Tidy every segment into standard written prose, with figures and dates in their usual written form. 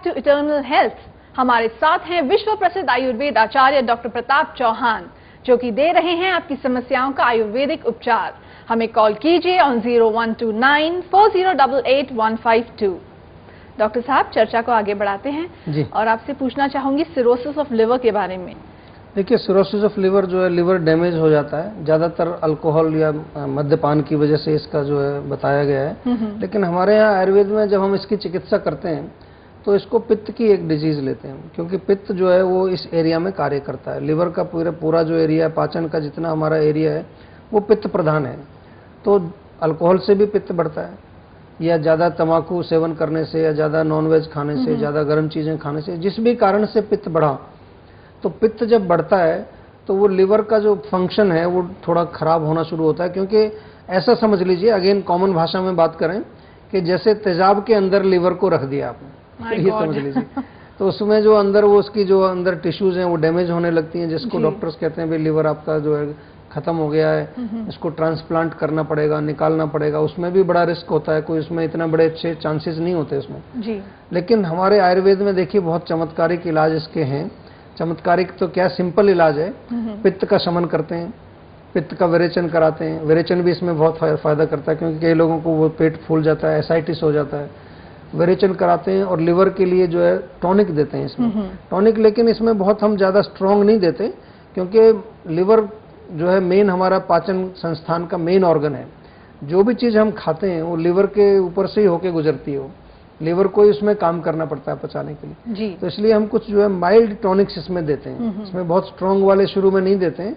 To eternal health. हमारे साथ हैं विश्व प्रसिद्ध आयुर्वेद आचार्य डॉक्टर प्रताप चौहान, जो कि दे रहे हैं आपकी समस्याओं का आयुर्वेदिक उपचार। हमें कॉल कीजिए ऑन 012940885152। डॉक्टर साहब, चर्चा को आगे बढ़ाते हैं जी। और आपसे पूछना चाहूंगी सिरोसिस ऑफ लिवर के बारे में। देखिए, सिरोसिस ऑफ लिवर जो है, लिवर डैमेज हो जाता है, ज़्यादातर अल्कोहल या मद्यपान की वजह से इसका जो है बताया गया है। लेकिन हमारे यहाँ आयुर्वेद में जब हम इसकी चिकित्सा करते हैं तो इसको पित्त की एक डिजीज लेते हैं, क्योंकि पित्त जो है वो इस एरिया में कार्य करता है। लिवर का पूरा जो एरिया है, पाचन का जितना हमारा एरिया है वो पित्त प्रधान है। तो अल्कोहल से भी पित्त बढ़ता है, या ज़्यादा तंबाकू सेवन करने से, या ज़्यादा नॉनवेज खाने से, ज़्यादा गर्म चीज़ें खाने से, जिस भी कारण से पित्त बढ़ा, तो पित्त जब बढ़ता है तो वो लिवर का जो फंक्शन है वो थोड़ा खराब होना शुरू होता है। क्योंकि ऐसा समझ लीजिए, अगेन कॉमन भाषा में बात करें, कि जैसे तेजाब के अंदर लिवर को रख दिया आपने, ये समझ लीजिए। तो उसमें जो अंदर वो उसकी जो अंदर टिश्यूज हैं वो डैमेज होने लगती हैं, जिसको डॉक्टर्स कहते हैं भाई लिवर आपका जो है खत्म हो गया है, इसको ट्रांसप्लांट करना पड़ेगा, निकालना पड़ेगा। उसमें भी बड़ा रिस्क होता है, कोई उसमें इतना बड़े अच्छे चांसेस नहीं होते उसमें जी। लेकिन हमारे आयुर्वेद में देखिए बहुत चमत्कारिक इलाज इसके हैं। चमत्कारिक तो क्या, सिंपल इलाज है। पित्त का शमन करते हैं, पित्त का विरेचन कराते हैं। विरेचन भी इसमें बहुत फायदा करता है, क्योंकि कई लोगों को वो पेट फूल जाता है, एसाइटिस हो जाता है। विरेचन कराते हैं और लिवर के लिए जो है टॉनिक देते हैं इसमें, टॉनिक। लेकिन इसमें बहुत हम ज़्यादा स्ट्रॉन्ग नहीं देते, क्योंकि लिवर जो है मेन हमारा पाचन संस्थान का मेन ऑर्गन है। जो भी चीज़ हम खाते हैं वो लिवर के ऊपर से ही होके गुजरती है। वो लिवर को ही उसमें काम करना पड़ता है पचाने के लिए जी। तो इसलिए हम कुछ जो है माइल्ड टॉनिक्स इसमें देते हैं। इसमें बहुत स्ट्रॉन्ग वाले शुरू में नहीं देते हैं।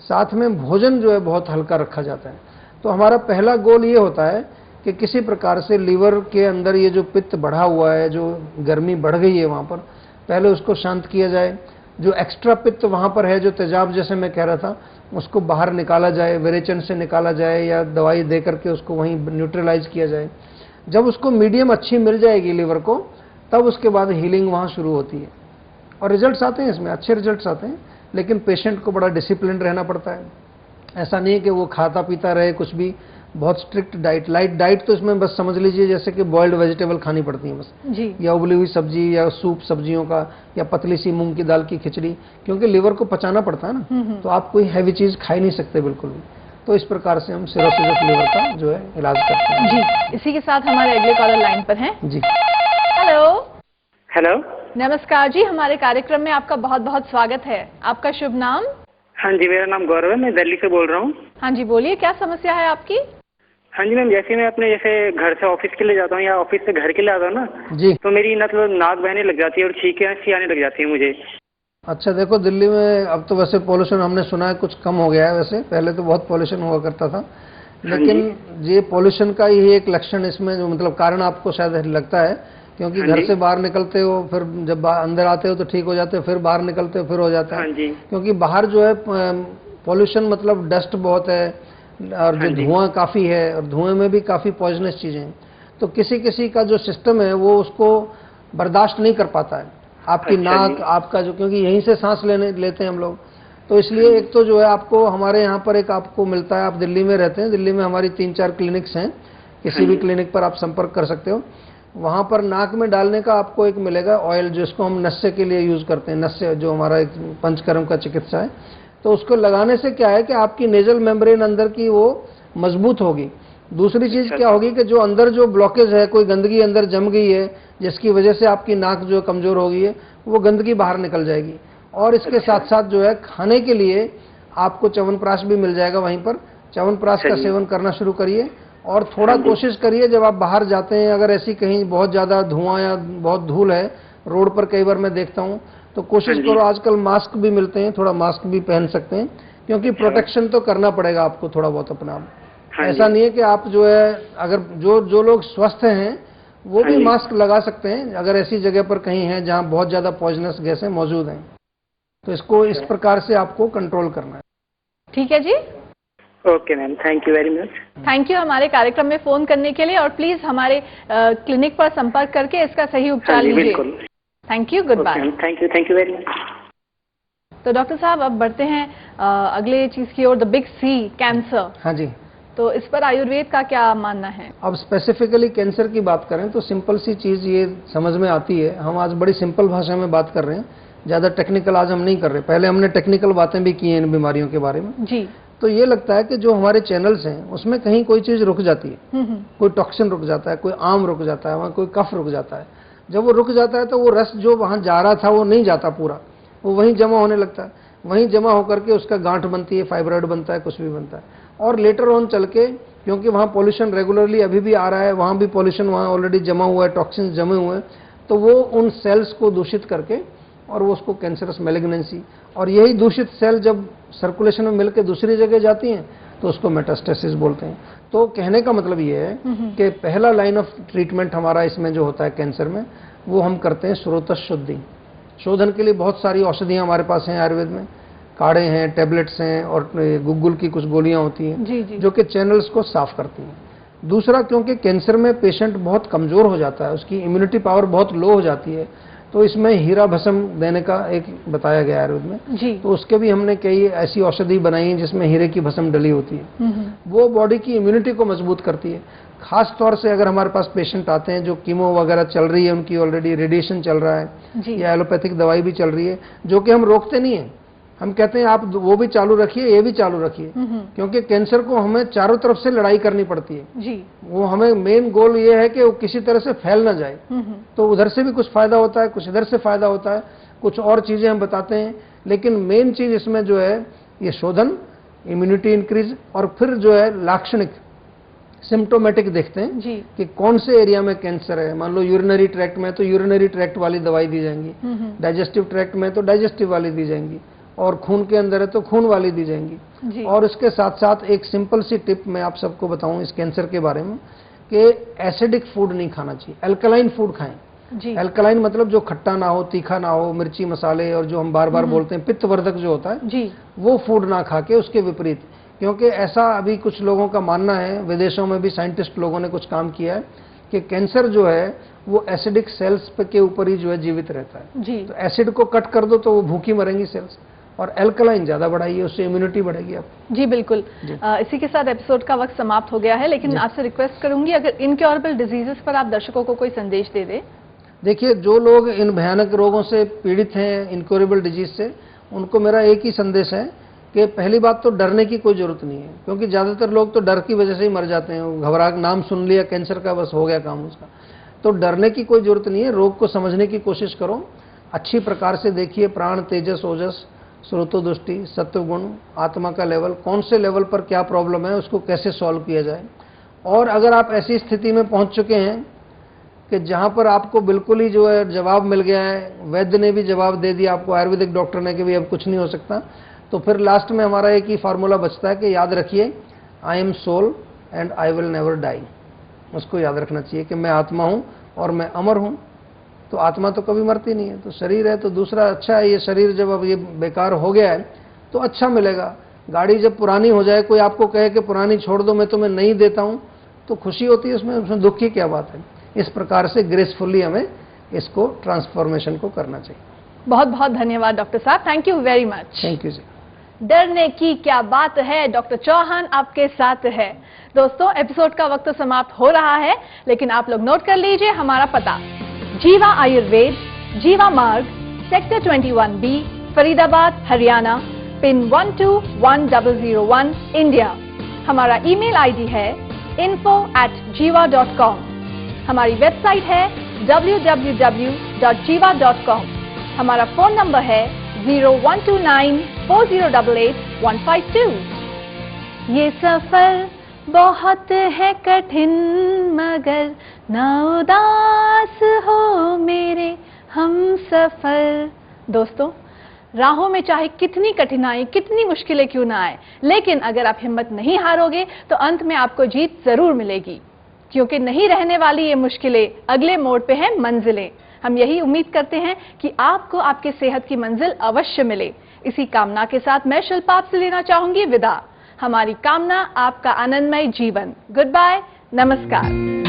साथ में भोजन जो है बहुत हल्का रखा जाता है। तो हमारा पहला गोल ये होता है कि किसी प्रकार से लिवर के अंदर ये जो पित्त बढ़ा हुआ है, जो गर्मी बढ़ गई है वहाँ पर, पहले उसको शांत किया जाए। जो एक्स्ट्रा पित्त वहाँ पर है, जो तेजाब जैसे मैं कह रहा था, उसको बाहर निकाला जाए, विरेचन से निकाला जाए, या दवाई दे करके उसको वहीं न्यूट्रलाइज किया जाए। जब उसको मीडियम अच्छी मिल जाएगी लिवर को, तब उसके बाद हीलिंग वहाँ शुरू होती है और रिजल्ट्स आते हैं, इसमें अच्छे रिजल्ट्स आते हैं। लेकिन पेशेंट को बड़ा डिसिप्लिन रहना पड़ता है। ऐसा नहीं है कि वो खाता पीता रहे कुछ भी, बहुत स्ट्रिक्ट डाइट, लाइट डाइट तो इसमें बस समझ लीजिए जैसे कि बॉइल्ड वेजिटेबल खानी पड़ती है बस जी। या उबली हुई सब्जी, या सूप सब्जियों का, या पतली सी मूंग की दाल की खिचड़ी, क्योंकि लिवर को पचाना पड़ता है ना। तो आप कोई हैवी चीज खा ही नहीं सकते बिल्कुल भी। तो इस प्रकार से हम सिरोसिस ऑफ लिवर का जो है इलाज करते हैं जी। इसी के साथ हमारे अगले कॉलर लाइन पर हैं जी। हेलो हेलो, नमस्कार जी, हमारे कार्यक्रम में आपका बहुत बहुत स्वागत है। आपका शुभ नाम? हाँ जी, मेरा नाम गौरव है, मैं दिल्ली से बोल रहा हूँ। हाँ जी, बोलिए, क्या समस्या है आपकी? हाँ जी मैम, जैसे मैं अपने जैसे घर से ऑफिस के लिए जाता हूँ या ऑफिस से घर के लिए आता हूँ ना जी, तो मेरी मतलब नाक बहने लग जाती है और छींकें सी आने लग जाती है मुझे। अच्छा, देखो दिल्ली में अब तो वैसे पॉल्यूशन हमने सुना है कुछ कम हो गया है। वैसे पहले तो बहुत पॉल्यूशन हुआ करता था, लेकिन ये पॉल्यूशन का ही एक लक्षण इसमें जो मतलब कारण आपको शायद लगता है, क्योंकि घर से बाहर निकलते हो, फिर जब अंदर आते हो तो ठीक हो जाते हो, फिर बाहर निकलते हो फिर हो जाता है। क्योंकि बाहर जो है पॉल्यूशन मतलब डस्ट बहुत है और जो धुआं काफी है, और धुएं में भी काफी पॉइजनस चीजें हैं। तो किसी किसी का जो सिस्टम है वो उसको बर्दाश्त नहीं कर पाता है। आपकी नाक, आपका जो, क्योंकि यहीं से सांस लेते हैं हम लोग, तो इसलिए एक तो जो है आपको हमारे यहाँ पर एक आपको मिलता है। आप दिल्ली में रहते हैं, दिल्ली में हमारी 3-4 क्लिनिक्स हैं, किसी भी क्लिनिक पर आप संपर्क कर सकते हो। वहाँ पर नाक में डालने का आपको एक मिलेगा ऑयल, जिसको हम नस्से के लिए यूज करते हैं। नस्से जो हमारा एक पंचकर्म का चिकित्सा है, तो उसको लगाने से क्या है कि आपकी नेजल मेम्ब्रेन अंदर की वो मजबूत होगी। दूसरी चीज क्या होगी कि जो अंदर जो ब्लॉकेज है, कोई गंदगी अंदर जम गई है जिसकी वजह से आपकी नाक जो कमजोर हो गई है, वो गंदगी बाहर निकल जाएगी। और इसके साथ साथ जो है खाने के लिए आपको च्यवनप्राश भी मिल जाएगा वहीं पर। च्यवनप्राश का सेवन करना शुरू करिए, और थोड़ा कोशिश करिए जब आप बाहर जाते हैं, अगर ऐसी कहीं बहुत ज्यादा धुआं या बहुत धूल है रोड पर, कई बार मैं देखता हूँ, तो कोशिश करो, आजकल मास्क भी मिलते हैं, थोड़ा मास्क भी पहन सकते हैं, क्योंकि प्रोटेक्शन तो करना पड़ेगा आपको थोड़ा बहुत अपना। ऐसा नहीं है कि आप जो है, अगर जो लोग स्वस्थ हैं वो भी मास्क लगा सकते हैं, अगर ऐसी जगह पर कहीं है जहां बहुत ज्यादा पॉइजनस गैसें मौजूद हैं। तो इसको इस प्रकार से आपको कंट्रोल करना है। ठीक है जी, okay ma'am, thank you very much. Thank you हमारे कार्यक्रम में फोन करने के लिए, और प्लीज हमारे क्लिनिक पर संपर्क करके इसका सही उपचार लीजिए। Thank you, good bye. Thank you very much. तो डॉक्टर साहब, अब बढ़ते हैं अगले चीज की ओर, द बिग सी, कैंसर। हाँ जी, तो इस पर आयुर्वेद का क्या मानना है? अब स्पेसिफिकली कैंसर की बात करें तो सिंपल सी चीज़ ये समझ में आती है। हम आज बड़ी सिंपल भाषा में बात कर रहे हैं, ज़्यादा टेक्निकल आज हम नहीं कर रहे। पहले हमने टेक्निकल बातें भी की हैं इन बीमारियों के बारे में जी। तो ये लगता है कि जो हमारे चैनल्स हैं उसमें कहीं कोई चीज़ रुक जाती है, कोई टॉक्सिन रुक जाता है, कोई आम रुक जाता है, वहाँ कोई कफ रुक जाता है। जब वो रुक जाता है तो वो रस जो वहाँ जा रहा था वो नहीं जाता पूरा, वो वहीं जमा होने लगता है। वहीं जमा होकर के उसका गांठ बनती है, फाइब्रॉइड बनता है, कुछ भी बनता है। और लेटर ऑन चल के, क्योंकि वहाँ पॉल्यूशन रेगुलरली अभी भी आ रहा है, वहाँ भी पॉल्यूशन वहाँ ऑलरेडी जमा हुआ है, टॉक्सिन जमे हुए हैं, तो वो उन सेल्स को दूषित करके और वो उसको कैंसरस मैलिग्नेंसी, और यही दूषित सेल जब सर्कुलेशन में मिलकर दूसरी जगह जाती हैं तो उसको मेटास्टेसिस बोलते हैं। तो कहने का मतलब ये है कि पहला लाइन ऑफ ट्रीटमेंट हमारा इसमें जो होता है कैंसर में, वो हम करते हैं स्रोतश शुद्धि। शोधन के लिए बहुत सारी औषधियाँ हमारे पास हैं आयुर्वेद में, काढ़े हैं, टैबलेट्स हैं और गुग्गुल की कुछ गोलियां होती हैं जो कि चैनल्स को साफ करती हैं। दूसरा, क्योंकि कैंसर में पेशेंट बहुत कमजोर हो जाता है, उसकी इम्यूनिटी पावर बहुत लो हो जाती है, तो इसमें हीरा भस्म देने का एक बताया गया आयुर्वेद में जी। तो उसके भी हमने कई ऐसी औषधि बनाई है जिसमें हीरे की भस्म डली होती है। वो बॉडी की इम्यूनिटी को मजबूत करती है। खास तौर से अगर हमारे पास पेशेंट आते हैं जो कीमो वगैरह चल रही है, उनकी ऑलरेडी रेडिएशन चल रहा है या एलोपैथिक दवाई भी चल रही है, जो कि हम रोकते नहीं है, हम कहते हैं आप वो भी चालू रखिए, ये भी चालू रखिए, क्योंकि कैंसर को हमें चारों तरफ से लड़ाई करनी पड़ती है जी। वो हमें मेन गोल ये है कि वो किसी तरह से फैल ना जाए। तो उधर से भी कुछ फायदा होता है, कुछ इधर से फायदा होता है, कुछ और चीजें हम बताते हैं, लेकिन मेन चीज इसमें जो है ये शोधन, इम्यूनिटी इंक्रीज, और फिर जो है लाक्षणिक सिम्टोमेटिक देखते हैं जी। कि कौन से एरिया में कैंसर है। मान लो यूरिनरी ट्रैक्ट में तो यूरिनरी ट्रैक्ट वाली दवाई दी जाएंगी, डाइजेस्टिव ट्रैक्ट में तो डाइजेस्टिव वाली दी जाएंगी, और खून के अंदर है तो खून वाली दी जाएंगी। और इसके साथ साथ एक सिंपल सी टिप मैं आप सबको बताऊं इस कैंसर के बारे में कि एसिडिक फूड नहीं खाना चाहिए, अल्कलाइन फूड खाएं। अल्कलाइन मतलब जो खट्टा ना हो, तीखा ना हो, मिर्ची मसाले, और जो हम बार बार बोलते हैं पित्तवर्धक जो होता है जी। वो फूड ना खा के उसके विपरीत, क्योंकि ऐसा अभी कुछ लोगों का मानना है, विदेशों में भी साइंटिस्ट लोगों ने कुछ काम किया है कि कैंसर जो है वो एसिडिक सेल्स के ऊपर ही जो है जीवित रहता है जी। तो एसिड को कट कर दो तो वो भूखी मरेंगी सेल्स, और एल्कलाइन ज्यादा बढ़ाइए, उससे इम्यूनिटी बढ़ेगी आप जी। बिल्कुल जी। इसी के साथ एपिसोड का वक्त समाप्त हो गया है, लेकिन आपसे रिक्वेस्ट करूंगी अगर इनक्योरेबल डिजीजेस पर आप दर्शकों को कोई संदेश दे दें। देखिए, जो लोग इन भयानक रोगों से पीड़ित हैं, इनक्योरेबल डिजीज से, उनको मेरा एक ही संदेश है कि पहली बात तो डरने की कोई जरूरत नहीं है, क्योंकि ज्यादातर लोग तो डर की वजह से ही मर जाते हैं। घबरा नाम सुन लिया कैंसर का, बस हो गया काम उसका। तो डरने की कोई जरूरत नहीं है, रोग को समझने की कोशिश करो, अच्छी प्रकार से देखिए प्राण, तेजस, ओजस, स्रोतोदृष्टि, सत्व गुण, आत्मा का लेवल, कौन से लेवल पर क्या प्रॉब्लम है, उसको कैसे सॉल्व किया जाए। और अगर आप ऐसी स्थिति में पहुंच चुके हैं कि जहां पर आपको बिल्कुल ही जो है जवाब मिल गया है, वैद्य ने भी जवाब दे दिया आपको, आयुर्वेदिक डॉक्टर ने कि भी अब कुछ नहीं हो सकता, तो फिर लास्ट में हमारा एक ही फार्मूला बचता है कि याद रखिए, I am soul and I will never die. उसको याद रखना चाहिए कि मैं आत्मा हूं और मैं अमर हूं। तो आत्मा तो कभी मरती नहीं है, तो शरीर है तो दूसरा अच्छा है। ये शरीर जब अब ये बेकार हो गया है तो अच्छा मिलेगा। गाड़ी जब पुरानी हो जाए, कोई आपको कहे कि पुरानी छोड़ दो, मैं तुम्हें नहीं देता हूं, तो खुशी होती है उसमें दुख की क्या बात है। इस प्रकार से ग्रेसफुली हमें इसको ट्रांसफॉर्मेशन को करना चाहिए। बहुत बहुत धन्यवाद डॉक्टर साहब, thank you very much. Thank you जी। डरने की क्या बात है, डॉक्टर चौहान आपके साथ है। दोस्तों, एपिसोड का वक्त तो समाप्त हो रहा है, लेकिन आप लोग नोट कर लीजिए हमारा पता, जीवा आयुर्वेद, जीवा मार्ग, sector 21B, Faridabad, Haryana, pin 121001, India. हमारा ईमेल आईडी है info@jiva.com। हमारी वेबसाइट है www.jiva.com। हमारा फोन नंबर है 01294088 ये सफर बहुत है कठिन, मगर ना उदास हो मेरे हम सफर। दोस्तों, राहों में चाहे कितनी कठिनाई, कितनी मुश्किलें क्यों ना आए, लेकिन अगर आप हिम्मत नहीं हारोगे तो अंत में आपको जीत जरूर मिलेगी, क्योंकि नहीं रहने वाली ये मुश्किलें अगले मोड़ पे हैं मंजिलें। हम यही उम्मीद करते हैं कि आपको आपके सेहत की मंजिल अवश्य मिले। इसी कामना के साथ मैं शिल्पा आपसे लेना चाहूंगी विदा। हमारी कामना आपका आनंदमय जीवन। गुड बाय, नमस्कार।